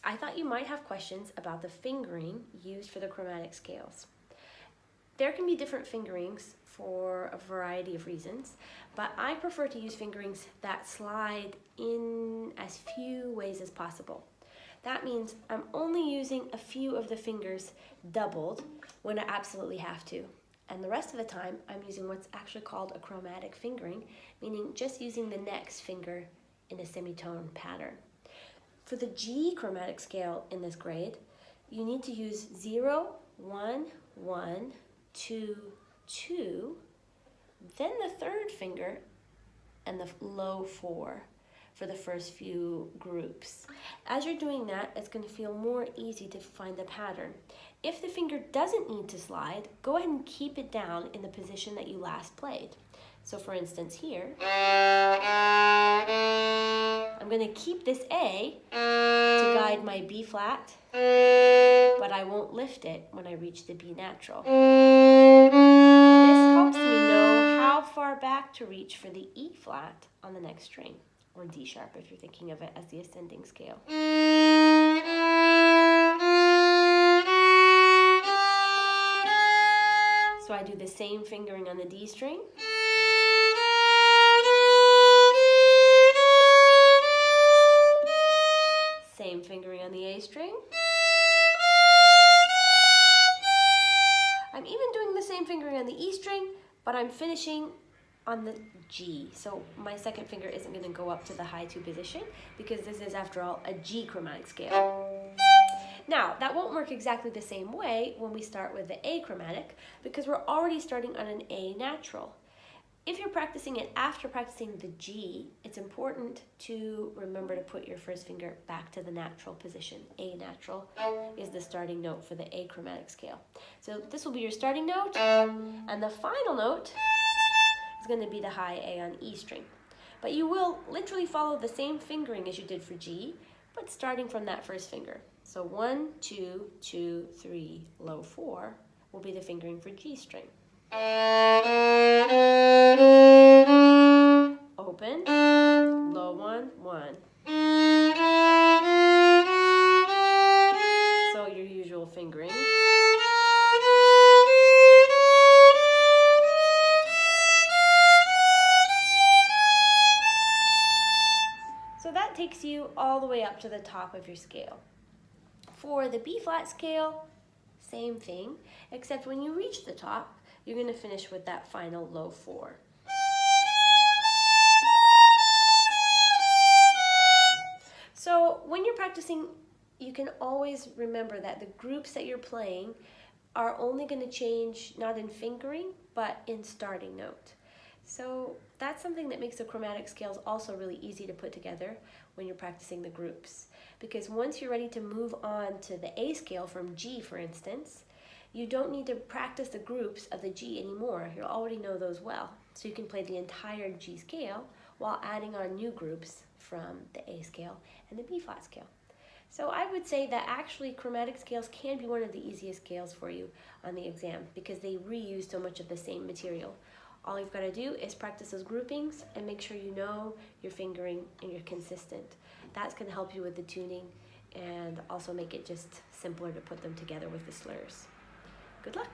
I thought you might have questions about the fingering used for the chromatic scales. There can be different fingerings for a variety of reasons, but I prefer to use fingerings that slide in as few ways as possible. That means I'm only using a few of the fingers doubled when I absolutely have to. And the rest of the time, I'm using what's actually called a chromatic fingering, meaning just using the next finger in a semitone pattern. For the G chromatic scale in this grade, you need to use 0, 1, 1, 2, 2, then the third finger, and the low 4 for the first few groups. As you're doing that, it's going to feel more easy to find the pattern. If the finger doesn't need to slide, go ahead and keep it down in the position that you last played. So for instance here, I'm going to keep this A to guide my B flat, but I won't lift it when I reach the B natural. This helps me know how far back to reach for the E flat on the next string, or D sharp if you're thinking of it as the ascending scale. So I do the same fingering on the D string. Same fingering on the A string. I'm even doing the same fingering on the E string, but I'm finishing on the G. So my second finger isn't going to go up to the high 2 position because this is, after all, a G chromatic scale. Now, that won't work exactly the same way when we start with the A chromatic because we're already starting on an A natural. If you're practicing it after practicing the G, it's important to remember to put your first finger back to the natural position. A natural is the starting note for the A chromatic scale. So this will be your starting note, and the final note is going to be the high A on E string. But you will literally follow the same fingering as you did for G, but starting from that first finger. So 1, 2, 2, 3, low 4 will be the fingering for G string. Open, low 1, 1. So your usual fingering. So that takes you all the way up to the top of your scale. For the B flat scale, same thing, except when you reach the top, you're going to finish with that final low 4. So when you're practicing, you can always remember that the groups that you're playing are only going to change not in fingering, but in starting note. So that's something that makes the chromatic scales also really easy to put together when you're practicing the groups. Because once you're ready to move on to the A scale from G, for instance, you don't need to practice the groups of the G anymore. You'll already know those well. So you can play the entire G scale while adding on new groups from the A scale and the B flat scale. So I would say that actually chromatic scales can be one of the easiest scales for you on the exam because they reuse so much of the same material. All you've got to do is practice those groupings and make sure you know your fingering and you're consistent. That's going to help you with the tuning and also make it just simpler to put them together with the slurs. Good luck!